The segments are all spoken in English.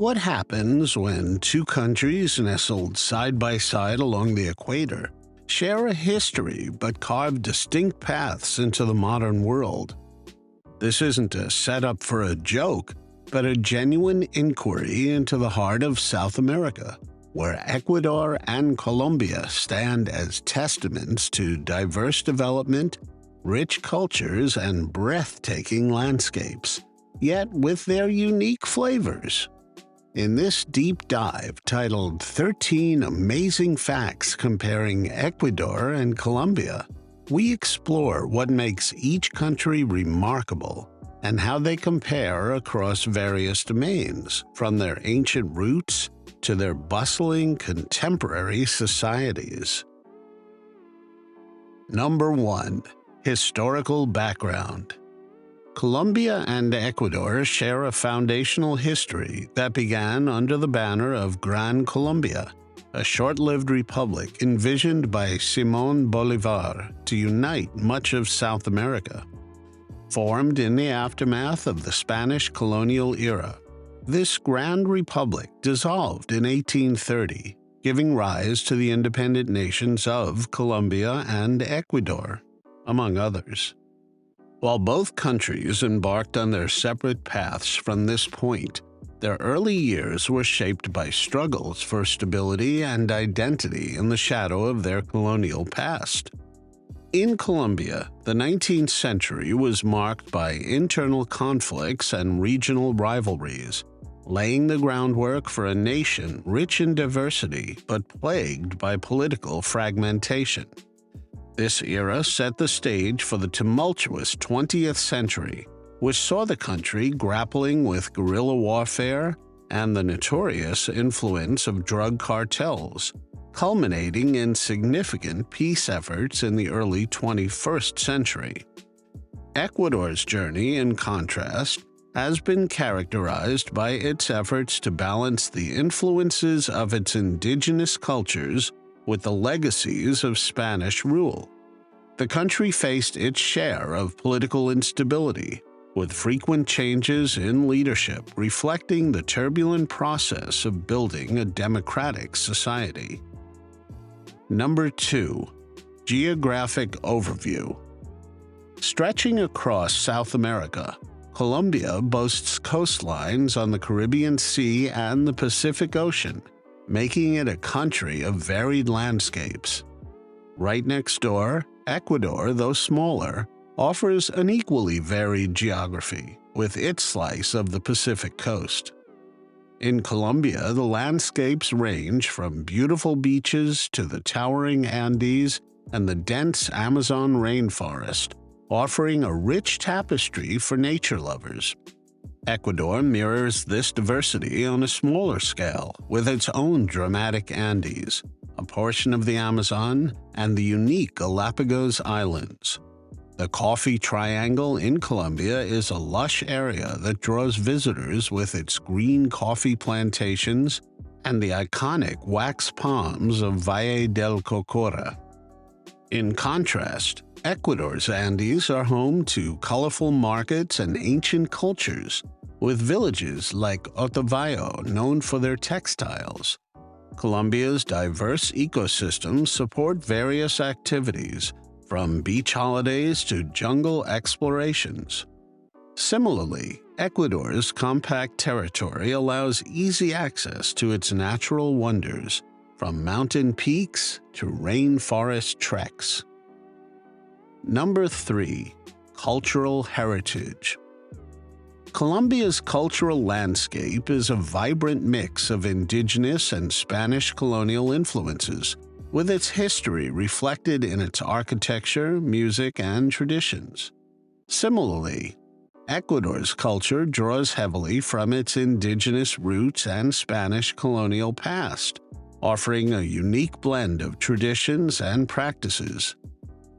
What happens when two countries nestled side by side along the equator share a history but carve distinct paths into the modern world? This isn't a setup for a joke, but a genuine inquiry into the heart of South America, where Ecuador and Colombia stand as testaments to diverse development, rich cultures, and breathtaking landscapes, yet with their unique flavors. In this deep dive titled 13 Amazing Facts Comparing Ecuador and Colombia, we explore what makes each country remarkable and how they compare across various domains, from their ancient roots to their bustling contemporary societies. Number 1. Historical background. Colombia and Ecuador share a foundational history that began under the banner of Gran Colombia, a short-lived republic envisioned by Simón Bolívar to unite much of South America. Formed in the aftermath of the Spanish colonial era, this Grand Republic dissolved in 1830, giving rise to the independent nations of Colombia and Ecuador, among others. While both countries embarked on their separate paths from this point, their early years were shaped by struggles for stability and identity in the shadow of their colonial past. In Colombia, the 19th century was marked by internal conflicts and regional rivalries, laying the groundwork for a nation rich in diversity but plagued by political fragmentation. This era set the stage for the tumultuous 20th century, which saw the country grappling with guerrilla warfare and the notorious influence of drug cartels, culminating in significant peace efforts in the early 21st century. Ecuador's journey, in contrast, has been characterized by its efforts to balance the influences of its indigenous cultures with the legacies of Spanish rule. The country faced its share of political instability, with frequent changes in leadership reflecting the turbulent process of building a democratic society. Number 2. Geographic Overview. Stretching across South America, Colombia boasts coastlines on the Caribbean Sea and the Pacific Ocean, making it a country of varied landscapes. Right next door, Ecuador, though smaller, offers an equally varied geography, with its slice of the Pacific coast. In Colombia, the landscapes range from beautiful beaches to the towering Andes and the dense Amazon rainforest, offering a rich tapestry for nature lovers. Ecuador mirrors this diversity on a smaller scale, with its own dramatic Andes, a portion of the Amazon, and the unique Galapagos Islands. The Coffee Triangle in Colombia is a lush area that draws visitors with its green coffee plantations and the iconic wax palms of Valle del Cocora. In contrast, Ecuador's Andes are home to colorful markets and ancient cultures, with villages like Otavalo known for their textiles. Colombia's diverse ecosystems support various activities, from beach holidays to jungle explorations. Similarly, Ecuador's compact territory allows easy access to its natural wonders, from mountain peaks to rainforest treks. Number 3. Cultural heritage. Colombia's cultural landscape is a vibrant mix of indigenous and Spanish colonial influences, with its history reflected in its architecture, music, and traditions. Similarly, Ecuador's culture draws heavily from its indigenous roots and Spanish colonial past, offering a unique blend of traditions and practices.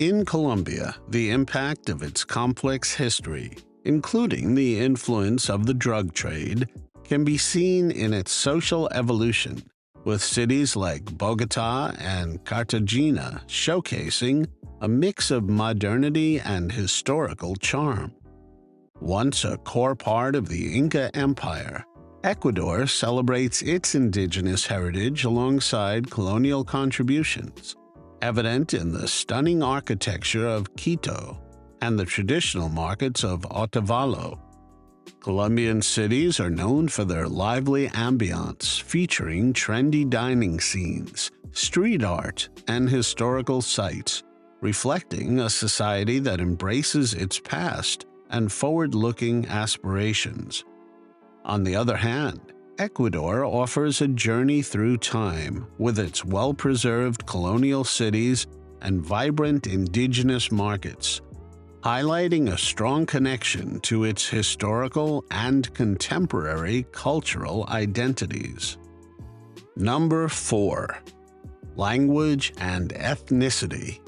In Colombia, the impact of its complex history, including the influence of the drug trade, can be seen in its social evolution, with cities like Bogotá and Cartagena showcasing a mix of modernity and historical charm. Once a core part of the Inca Empire, Ecuador celebrates its indigenous heritage alongside colonial contributions, evident in the stunning architecture of Quito and the traditional markets of Otavalo. Colombian cities are known for their lively ambiance, featuring trendy dining scenes, street art, and historical sites, reflecting a society that embraces its past and forward-looking aspirations. On the other hand, Ecuador offers a journey through time with its well-preserved colonial cities and vibrant indigenous markets, highlighting a strong connection to its historical and contemporary cultural identities. Number 4. Language and ethnicity.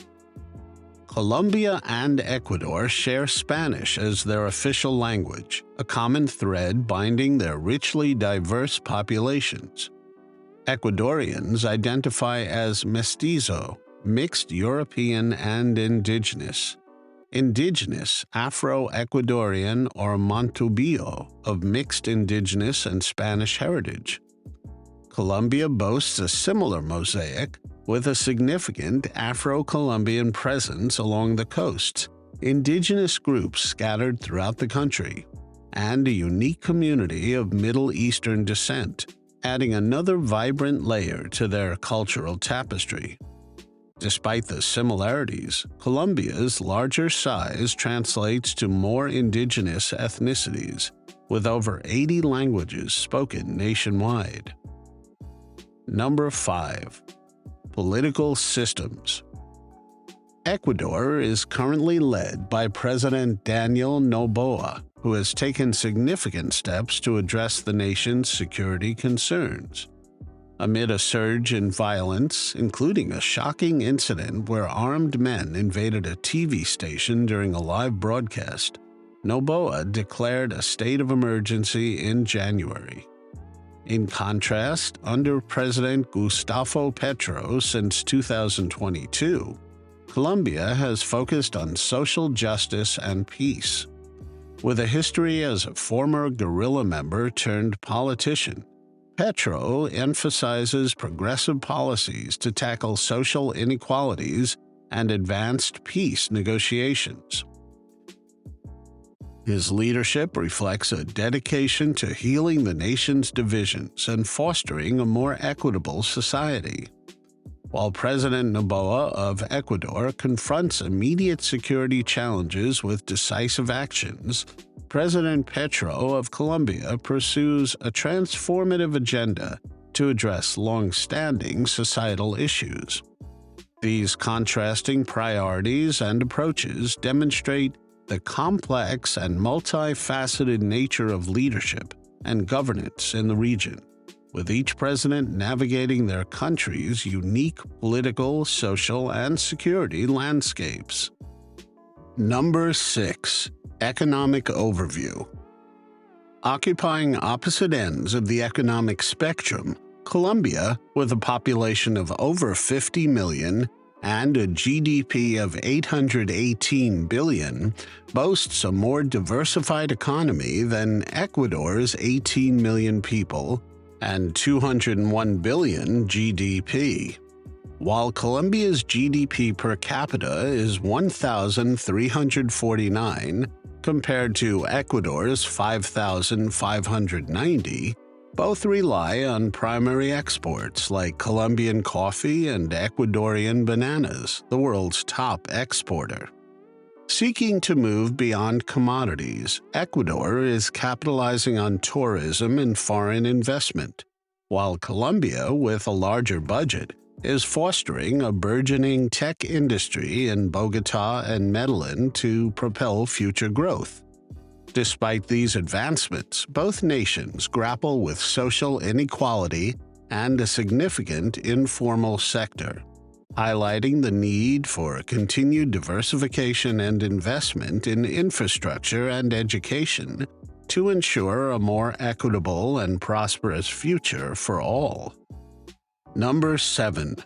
Colombia and Ecuador share Spanish as their official language, a common thread binding their richly diverse populations. Ecuadorians identify as mestizo, mixed European and indigenous. Indigenous, Afro-Ecuadorian or Montubio, of mixed indigenous and Spanish heritage. Colombia boasts a similar mosaic, with a significant Afro-Colombian presence along the coasts, indigenous groups scattered throughout the country, and a unique community of Middle Eastern descent, adding another vibrant layer to their cultural tapestry. Despite the similarities, Colombia's larger size translates to more indigenous ethnicities, with over 80 languages spoken nationwide. Number 5. Political systems. Ecuador is currently led by President Daniel Noboa, who has taken significant steps to address the nation's security concerns. Amid a surge in violence, including a shocking incident where armed men invaded a TV station during a live broadcast, Noboa declared a state of emergency in January. In contrast, under President Gustavo Petro since 2022, Colombia has focused on social justice and peace. With a history as a former guerrilla member turned politician, Petro emphasizes progressive policies to tackle social inequalities and advanced peace negotiations. His leadership reflects a dedication to healing the nation's divisions and fostering a more equitable society. While President Noboa of Ecuador confronts immediate security challenges with decisive actions, President Petro of Colombia pursues a transformative agenda to address long-standing societal issues. These contrasting priorities and approaches demonstrate the complex and multifaceted nature of leadership and governance in the region, with each president navigating their country's unique political, social, and security landscapes. Number 6. Economic Overview. Occupying opposite ends of the economic spectrum, Colombia, with a population of over 50 million and a GDP of $818 billion, boasts a more diversified economy than Ecuador's 18 million people and $201 billion GDP. While Colombia's GDP per capita is $1,349 compared to Ecuador's $5,590, both rely on primary exports like Colombian coffee and Ecuadorian bananas, the world's top exporter. Seeking to move beyond commodities, Ecuador is capitalizing on tourism and foreign investment, while Colombia, with a larger budget, is fostering a burgeoning tech industry in Bogotá and Medellín to propel future growth. Despite these advancements, both nations grapple with social inequality and a significant informal sector, highlighting the need for continued diversification and investment in infrastructure and education to ensure a more equitable and prosperous future for all. Number 7.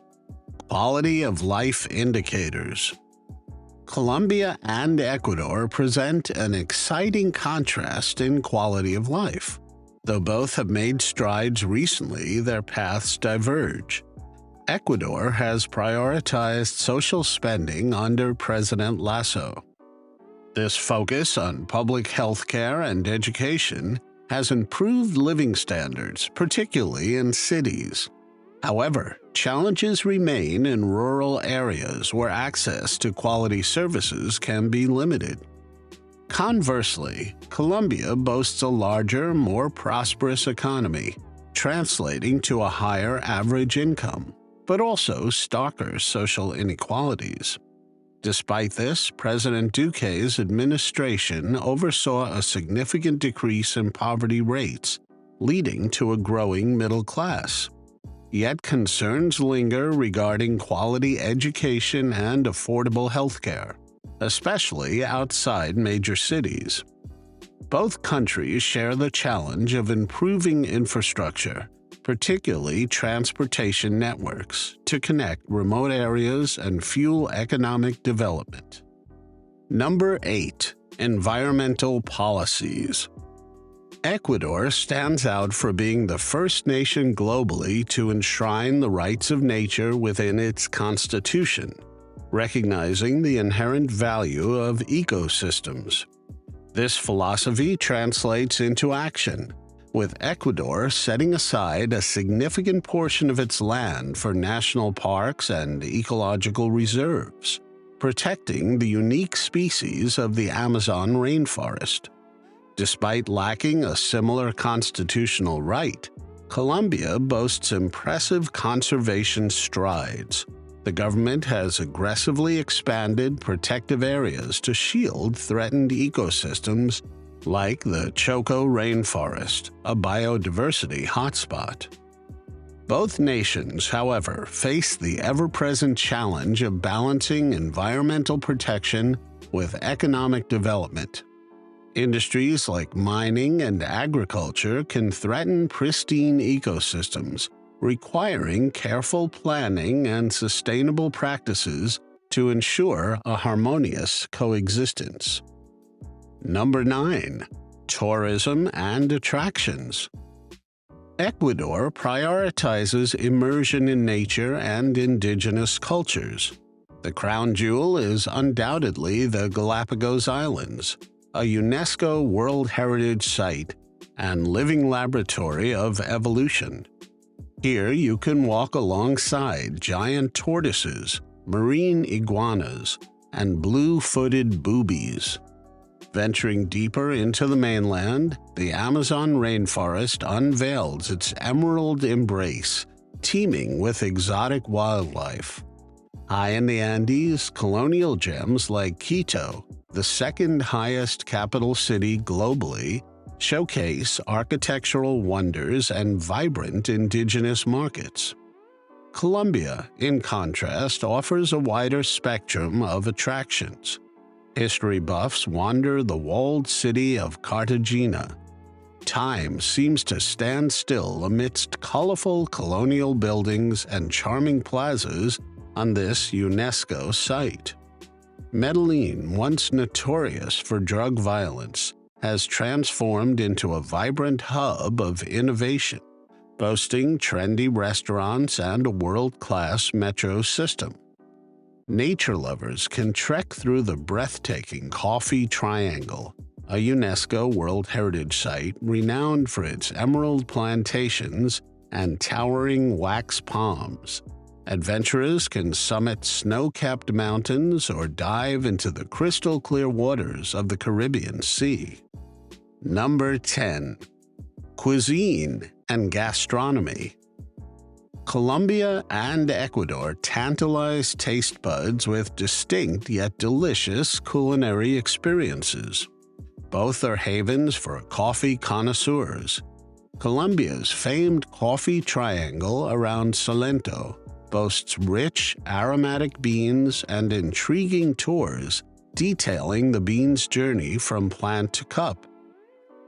Quality of life indicators. Colombia and Ecuador present an exciting contrast in quality of life. Though both have made strides recently, their paths diverge. Ecuador has prioritized social spending under President Lasso. This focus on public health care and education has improved living standards, particularly in cities. However, challenges remain in rural areas where access to quality services can be limited. Conversely, Colombia boasts a larger, more prosperous economy, translating to a higher average income, but also starker social inequalities. Despite this, President Duque's administration oversaw a significant decrease in poverty rates, leading to a growing middle class. Yet concerns linger regarding quality education and affordable healthcare, especially outside major cities. Both countries share the challenge of improving infrastructure, particularly transportation networks, to connect remote areas and fuel economic development. Number 8. Environmental policies. Ecuador stands out for being the first nation globally to enshrine the rights of nature within its constitution, recognizing the inherent value of ecosystems. This philosophy translates into action, with Ecuador setting aside a significant portion of its land for national parks and ecological reserves, protecting the unique species of the Amazon rainforest. Despite lacking a similar constitutional right, Colombia boasts impressive conservation strides. The government has aggressively expanded protective areas to shield threatened ecosystems like the Choco rainforest, a biodiversity hotspot. Both nations, however, face the ever-present challenge of balancing environmental protection with economic development. Industries like mining and agriculture can threaten pristine ecosystems, requiring careful planning and sustainable practices to ensure a harmonious coexistence. Number 9. Tourism and attractions. Ecuador prioritizes immersion in nature and indigenous cultures. The crown jewel is undoubtedly the Galapagos Islands, a UNESCO World Heritage Site and living laboratory of evolution. Here you can walk alongside giant tortoises, marine iguanas, and blue-footed boobies. Venturing deeper into the mainland, the Amazon rainforest unveils its emerald embrace, teeming with exotic wildlife. High in the Andes, colonial gems like Quito, the second highest capital city globally, showcase architectural wonders and vibrant indigenous markets. Colombia, in contrast, offers a wider spectrum of attractions. History buffs wander the walled city of Cartagena. Time seems to stand still amidst colorful colonial buildings and charming plazas on this UNESCO site. Medellin, once notorious for drug violence, has transformed into a vibrant hub of innovation, boasting trendy restaurants and a world-class metro system. Nature lovers can trek through the breathtaking Coffee Triangle, a UNESCO World Heritage Site renowned for its emerald plantations and towering wax palms. Adventurers can summit snow-capped mountains or dive into the crystal-clear waters of the Caribbean Sea. Number 10. Cuisine and gastronomy. Colombia and Ecuador tantalize taste buds with distinct yet delicious culinary experiences. Both are havens for coffee connoisseurs. Colombia's famed Coffee Triangle around Salento boasts rich, aromatic beans and intriguing tours detailing the bean's journey from plant to cup.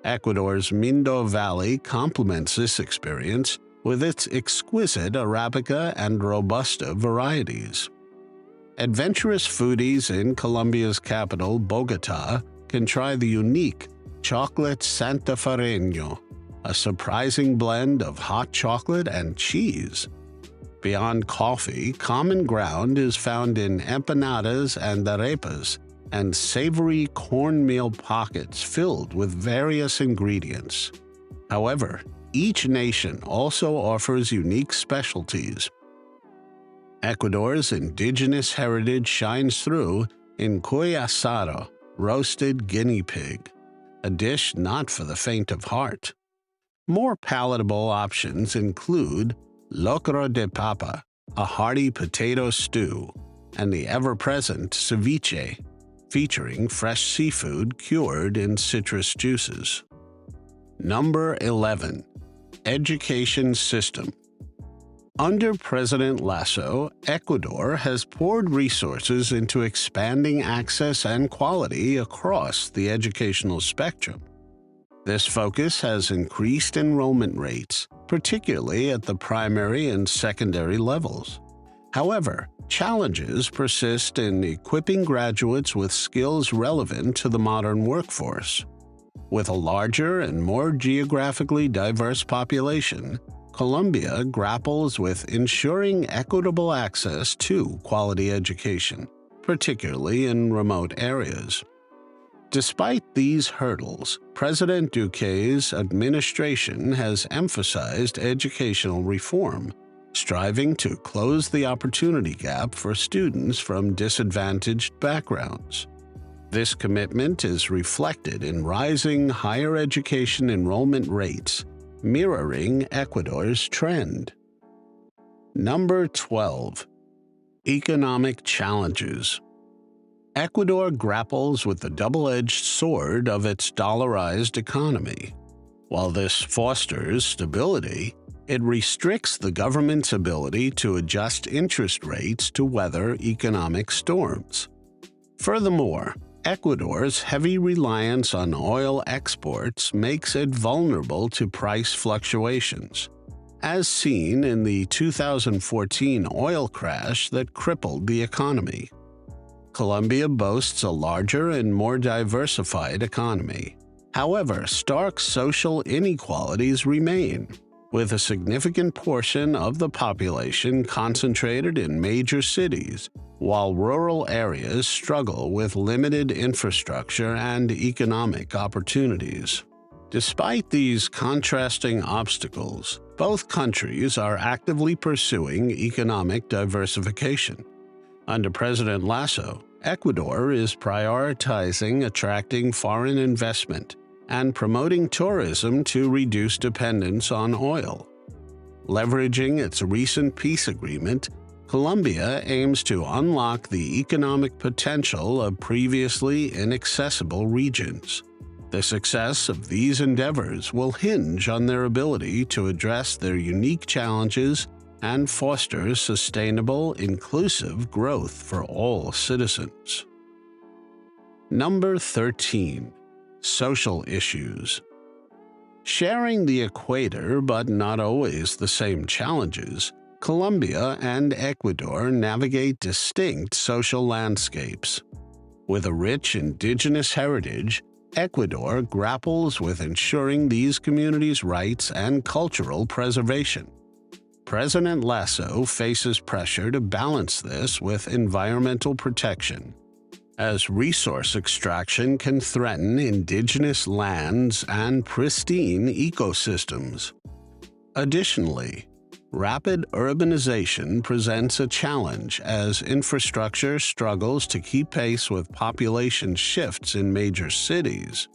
Ecuador's Mindo Valley complements this experience with its exquisite Arabica and Robusta varieties. Adventurous foodies in Colombia's capital, Bogotá, can try the unique chocolate santafereño, a surprising blend of hot chocolate and cheese. Beyond coffee, common ground is found in empanadas and arepas, and savory cornmeal pockets filled with various ingredients. However, each nation also offers unique specialties. Ecuador's indigenous heritage shines through in cuy asado, roasted guinea pig, a dish not for the faint of heart. More palatable options include locro de papa, a hearty potato stew, and the ever-present ceviche, featuring fresh seafood cured in citrus juices. Number 11. Education System. Under President Lasso, Ecuador has poured resources into expanding access and quality across the educational spectrum. This focus has increased enrollment rates, particularly at the primary and secondary levels. However, challenges persist in equipping graduates with skills relevant to the modern workforce. With a larger and more geographically diverse population, Colombia grapples with ensuring equitable access to quality education, particularly in remote areas. Despite these hurdles, President Duque's administration has emphasized educational reform, striving to close the opportunity gap for students from disadvantaged backgrounds. This commitment is reflected in rising higher education enrollment rates, mirroring Ecuador's trend. Number 12. Economic challenges. Ecuador grapples with the double-edged sword of its dollarized economy. While this fosters stability, it restricts the government's ability to adjust interest rates to weather economic storms. Furthermore, Ecuador's heavy reliance on oil exports makes it vulnerable to price fluctuations, as seen in the 2014 oil crash that crippled the economy. Colombia boasts a larger and more diversified economy. However, stark social inequalities remain, with a significant portion of the population concentrated in major cities, while rural areas struggle with limited infrastructure and economic opportunities. Despite these contrasting obstacles, both countries are actively pursuing economic diversification. Under President Lasso, Ecuador is prioritizing attracting foreign investment and promoting tourism to reduce dependence on oil. Leveraging its recent peace agreement, Colombia aims to unlock the economic potential of previously inaccessible regions. The success of these endeavors will hinge on their ability to address their unique challenges and foster sustainable, inclusive growth for all citizens. Number 13. Social issues. Sharing the equator but not always the same challenges, Colombia and Ecuador navigate distinct social landscapes. With a rich indigenous heritage, Ecuador grapples with ensuring these communities' rights and cultural preservation. President Lasso faces pressure to balance this with environmental protection, as resource extraction can threaten indigenous lands and pristine ecosystems. Additionally, rapid urbanization presents a challenge as infrastructure struggles to keep pace with population shifts in major cities.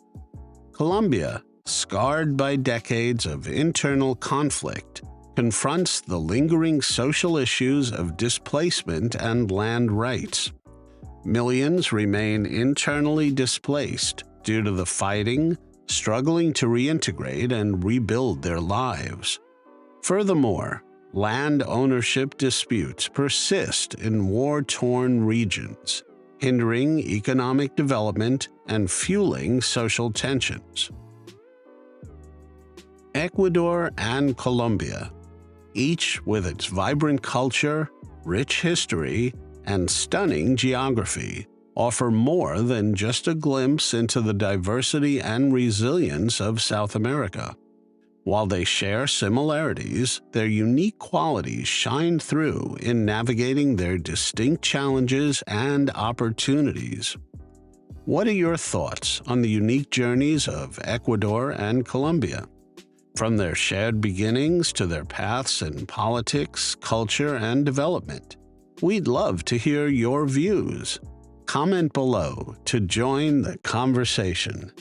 Colombia, scarred by decades of internal conflict, confronts the lingering social issues of displacement and land rights. Millions remain internally displaced due to the fighting, struggling to reintegrate and rebuild their lives. Furthermore, land ownership disputes persist in war-torn regions, hindering economic development and fueling social tensions. Ecuador and Colombia, each with its vibrant culture, rich history, and stunning geography, offer more than just a glimpse into the diversity and resilience of South America. While they share similarities, their unique qualities shine through in navigating their distinct challenges and opportunities. What are your thoughts on the unique journeys of Ecuador and Colombia? From their shared beginnings to their paths in politics, culture, and development. We'd love to hear your views. Comment below to join the conversation.